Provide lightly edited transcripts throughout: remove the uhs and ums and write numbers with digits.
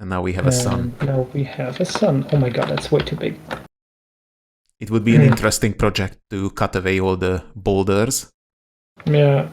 And now we have a sun. And now we have a sun. Oh my god, that's way too big. It would be an interesting project to cut away all the boulders. Yeah.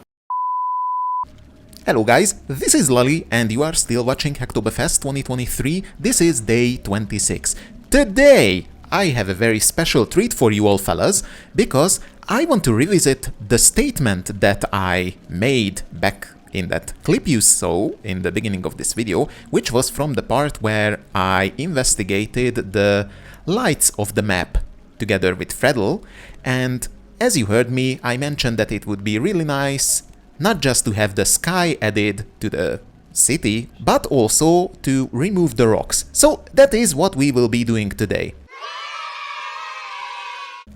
Hello guys, this is Lolly and you are still watching Hacktoberfest 2023. This is day 26. Today I have a very special treat for you all fellas, because I want to revisit the statement that I made back in that clip you saw in the beginning of this video, which was from the part where I investigated the lights of the map together with Fredel, and as you heard me, I mentioned that it would be really nice not just to have the sky added to the city, but also to remove the rocks. So that is what we will be doing today.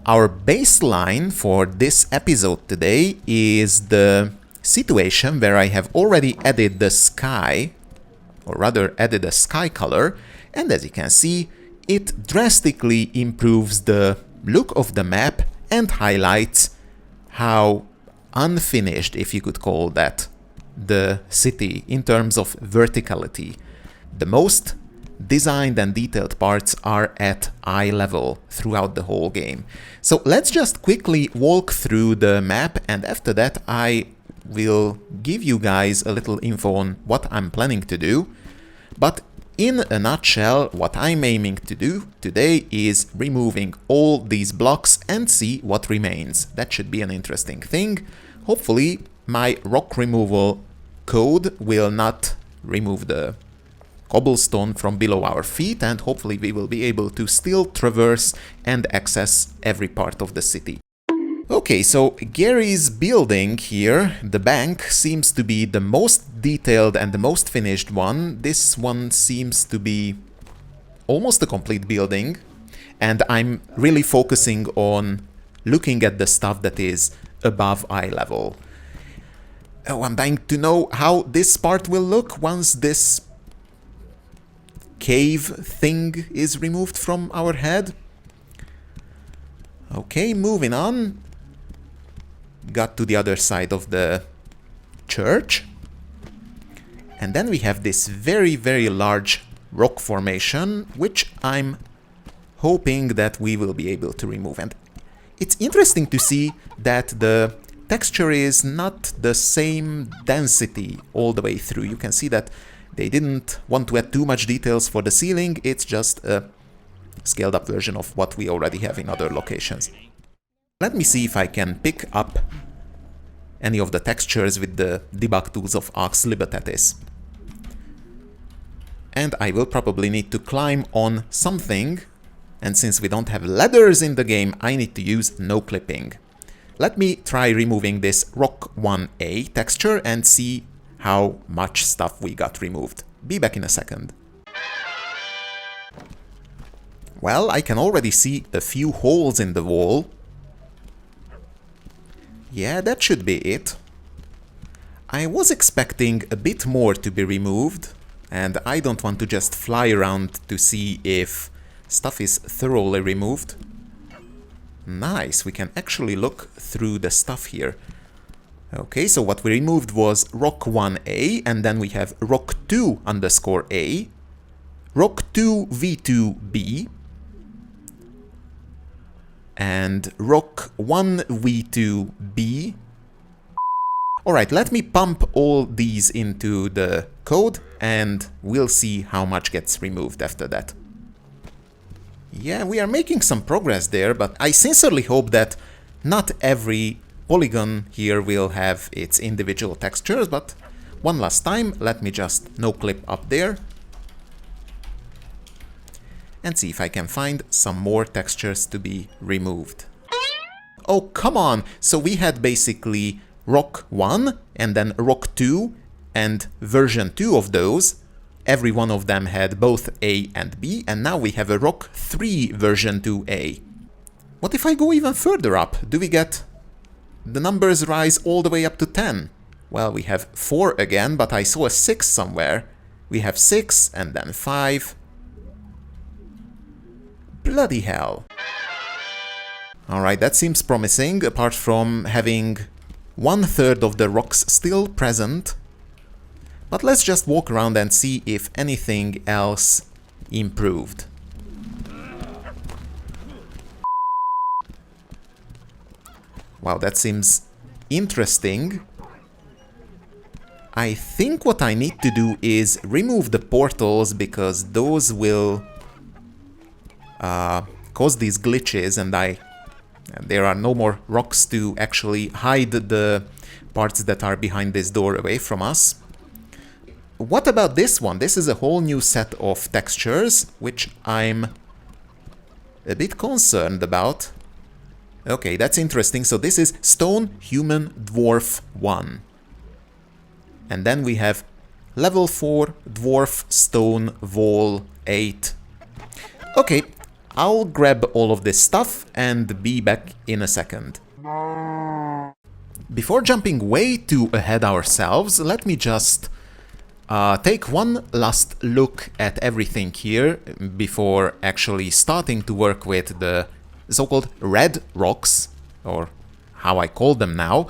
Our baseline for this episode today is the situation where I have already added the sky, or rather added a sky color, and as you can see, it drastically improves the look of the map and highlights how unfinished, if you could call that, the city in terms of verticality. The most designed and detailed parts are at eye level throughout the whole game. So let's just quickly walk through the map, and after that I will give you guys a little info on what I'm planning to do. But in a nutshell, what I'm aiming to do today is removing all these blocks and see what remains. That should be an interesting thing. Hopefully my rock removal code will not remove the cobblestone from below our feet, and hopefully we will be able to still traverse and access every part of the city. Okay, so Gary's building here, the bank, seems to be the most detailed and the most finished one. This one seems to be almost a complete building, and I'm really focusing on looking at the stuff that is above eye level. Oh, I'm dying to know how this part will look once this cave thing is removed from our head. Okay, moving on. Got to the other side of the church. And then we have this very, very large rock formation, which I'm hoping that we will be able to remove. And it's interesting to see that the texture is not the same density all the way through. You can see that they didn't want to add too much details for the ceiling. It's just a scaled up version of what we already have in other locations. Let me see if I can pick up any of the textures with the debug tools of Arx Fatalis. And I will probably need to climb on something, and since we don't have ladders in the game, I need to use no clipping. Let me try removing this Rock 1A texture and see how much stuff we got removed. Be back in a second. Well, I can already see a few holes in the wall. Yeah, that should be it. I was expecting a bit more to be removed, and I don't want to just fly around to see if stuff is thoroughly removed. Nice, we can actually look through the stuff here. Okay, so what we removed was Rock 1A, and then we have Rock 2 underscore A, Rock 2 V2B, and Rock 1 V2B. Alright, let me pump all these into the code and we'll see how much gets removed after that. Yeah, we are making some progress there, but I sincerely hope that not every polygon here will have its individual textures, but one last time, let me just no clip up there and see if I can find some more textures to be removed. Oh, come on! So we had basically Rock 1 and then Rock 2 and version 2 of those. Every one of them had both A and B, and now we have a Rock 3 version 2A. What if I go even further up? Do we get the numbers rise all the way up to 10? Well, we have 4 again, but I saw a 6 somewhere. We have 6 and then 5. Bloody hell. Alright, that seems promising, apart from having 1/3 of the rocks still present. But let's just walk around and see if anything else improved. Wow, that seems interesting. I think what I need to do is remove the portals, because those will cause these glitches, and there are no more rocks to actually hide the parts that are behind this door away from us. What about this one? This is a whole new set of textures, which I'm a bit concerned about. Okay, that's interesting. So this is Stone Human Dwarf 1. And then we have Level 4 Dwarf Stone Wall 8. Okay, I'll grab all of this stuff and be back in a second. Before jumping way too ahead ourselves, let me just take one last look at everything here before actually starting to work with the so-called red rocks, or how I call them now.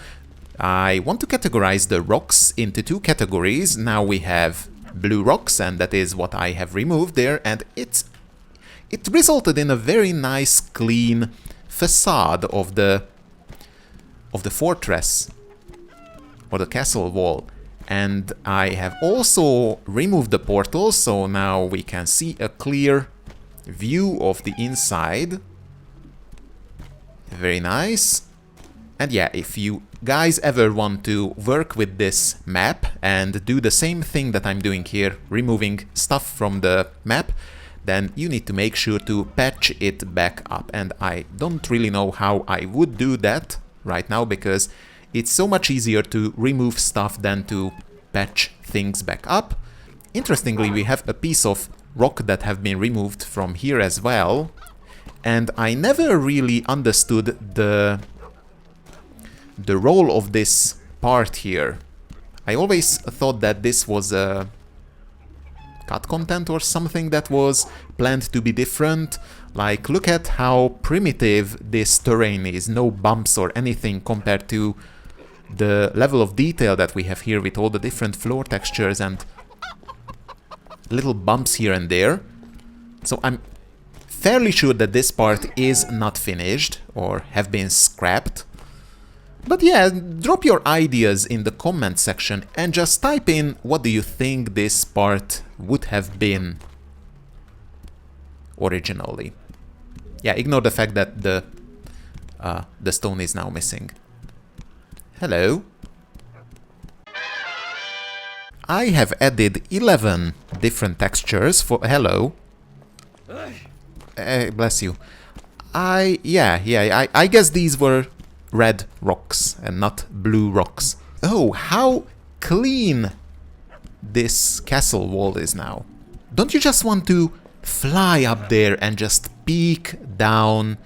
I want to categorize the rocks into two categories. Now we have blue rocks, and that is what I have removed there, and it resulted in a very nice clean facade of the fortress or the castle wall. And I have also removed the portals, so now we can see a clear view of the inside. Very nice. And yeah, if you guys ever want to work with this map and do the same thing that I'm doing here, removing stuff from the map, then you need to make sure to patch it back up. And I don't really know how I would do that right now, because it's so much easier to remove stuff than to patch things back up. Interestingly, we have a piece of rock that have been removed from here as well. And I never really understood the role of this part here. I always thought that this was a cut content or something that was planned to be different. Like, look at how primitive this terrain is, no bumps or anything compared to the level of detail that we have here with all the different floor textures and little bumps here and there. So I'm fairly sure that this part is not finished or have been scrapped. But yeah, drop your ideas in the comment section and just type in what do you think this part would have been originally. Yeah, ignore the fact that the stone is now missing. Hello. I have added 11 different textures for... Hello. Bless you. I guess these were red rocks and not blue rocks. Oh, how clean this castle wall is now. Don't you just want to fly up there and just peek down?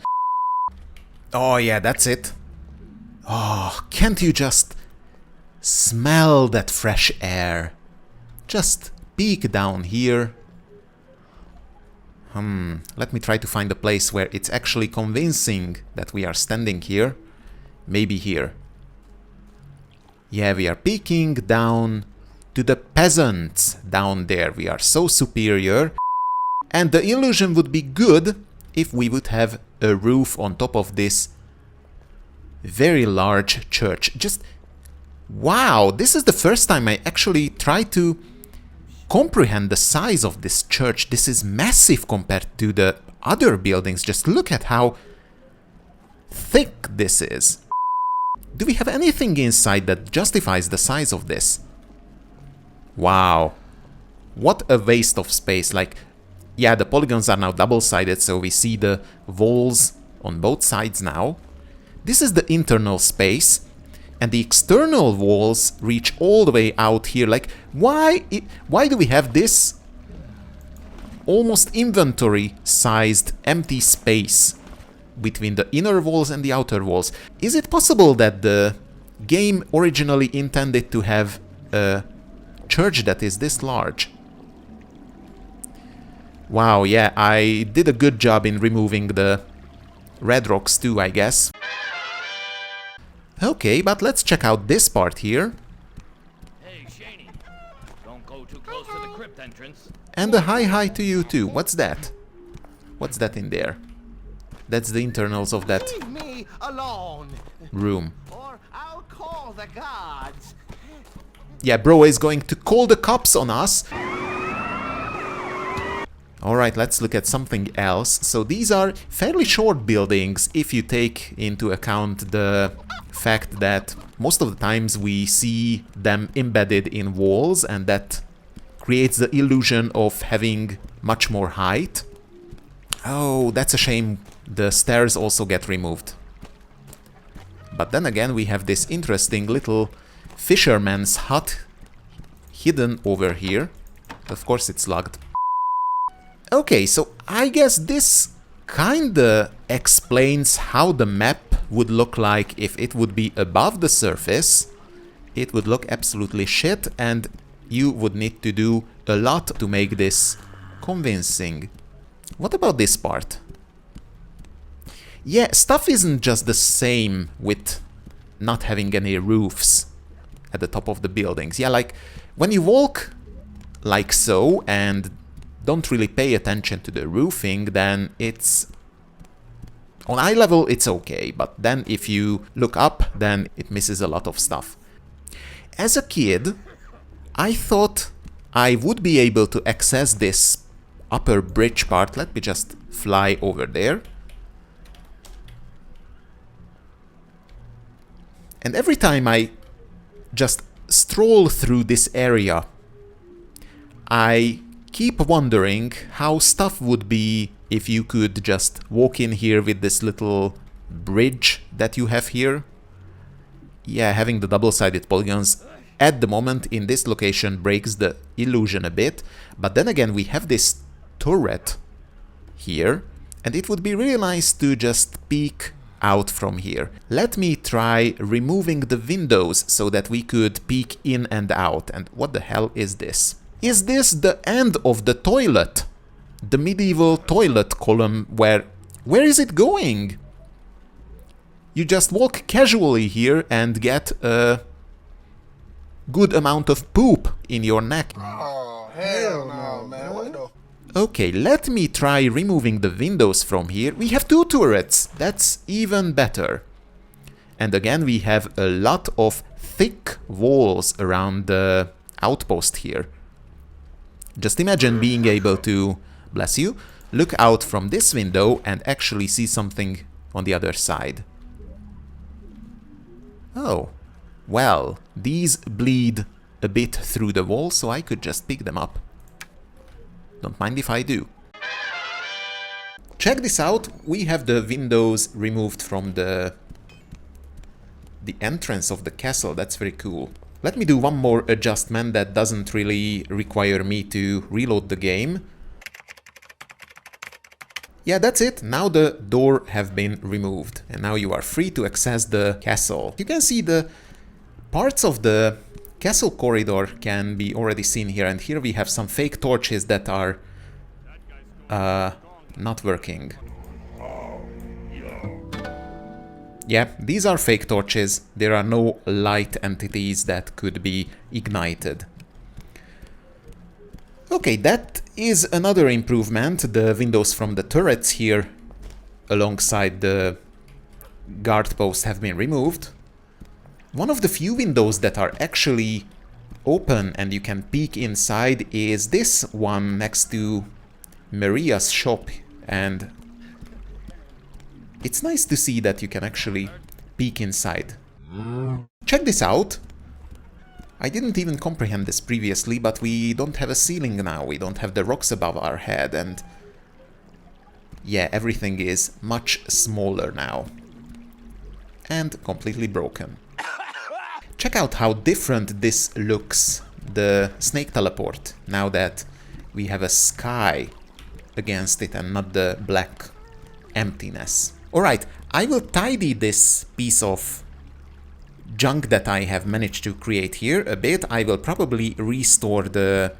Oh yeah, that's it. Oh, can't you just smell that fresh air? Just peek down here. Let me try to find a place where it's actually convincing that we are standing here. Maybe here. Yeah, we are peeking down to the peasants down there. We are so superior. And the illusion would be good if we would have a roof on top of this very large church. Just wow, this is the first time I actually try to comprehend the size of this church. This is massive compared to the other buildings. Just look at how thick this is. Do we have anything inside that justifies the size of this? Wow. What a waste of space. Like, yeah, the polygons are now double-sided, so we see the walls on both sides now. This is the internal space, and the external walls reach all the way out here. Like, why do we have this almost inventory-sized empty space between the inner walls and the outer walls? Is it possible that the game originally intended to have a church that is this large? Wow, yeah, I did a good job in removing the red rocks too, I guess. Okay, but let's check out this part here. Hey, Shaney. entrance. And a hi to you too. What's that? What's that in there? That's the internals of that Leave me alone, room. or I'll call the guards. Yeah, bro is going to call the cops on us. Alright, let's look at something else. So these are fairly short buildings if you take into account the fact that most of the times we see them embedded in walls, and that creates the illusion of having much more height. Oh, that's a shame. The stairs also get removed. But then again, we have this interesting little fisherman's hut hidden over here. Of course, it's locked. Okay, so I guess this kinda explains how the map would look like if it would be above the surface. It would look absolutely shit, and you would need to do a lot to make this convincing. What about this part? Yeah, stuff isn't just the same with not having any roofs at the top of the buildings. Yeah, like when you walk like so and don't really pay attention to the roofing, then it's... on eye level it's okay, but then if you look up, then it misses a lot of stuff. As a kid, I thought I would be able to access this upper bridge part. Let me just fly over there. And every time I just stroll through this area, I keep wondering how stuff would be if you could just walk in here with this little bridge that you have here. Yeah, having the double-sided polygons at the moment in this location breaks the illusion a bit. But then again, we have this turret here, and it would be really nice to just peek out from here. Let me try removing the windows so that we could peek in and out. And what the hell is this? Is this the end of the toilet? The medieval toilet column where is it going? You just walk casually here and get a good amount of poop in your neck. Oh, hell no, man. What the... Okay, let me try removing the windows from here. We have 2 turrets. That's even better. And again, we have a lot of thick walls around the outpost here. Just imagine being able to, bless you, look out from this window and actually see something on the other side. Oh, well, these bleed a bit through the wall, so I could just pick them up. Don't mind if I do. Check this out. We have the windows removed from the entrance of the castle. That's very cool. Let me do one more adjustment that doesn't really require me to reload the game. Yeah, that's it. Now the door have been removed, and now you are free to access the castle. You can see the parts of the castle corridor can be already seen here, and here we have some fake torches that are not working. Yeah, these are fake torches. There are no light entities that could be ignited. Okay, that is another improvement. The windows from the turrets here alongside the guard posts have been removed. One of the few windows that are actually open and you can peek inside is this one next to Maria's shop, and it's nice to see that you can actually peek inside. Check this out. I didn't even comprehend this previously, but we don't have a ceiling now. We don't have the rocks above our head, and yeah, everything is much smaller now. And completely broken. Check out how different this looks, the snake teleport, now that we have a sky against it and not the black emptiness. Alright, I will tidy this piece of junk that I have managed to create here a bit. I will probably restore the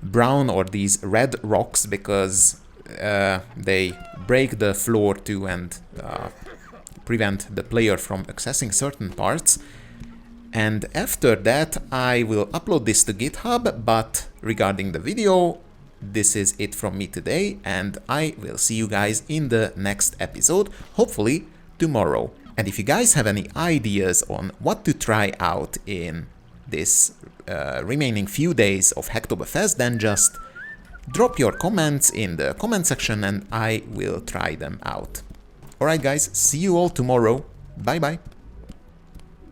brown or these red rocks because they break the floor too and prevent the player from accessing certain parts. And after that, I will upload this to GitHub, but regarding the video, this is it from me today, and I will see you guys in the next episode, hopefully tomorrow. And if you guys have any ideas on what to try out in this remaining few days of Hacktoberfest, then just drop your comments in the comment section and I will try them out. Alright guys, see you all tomorrow. Bye bye.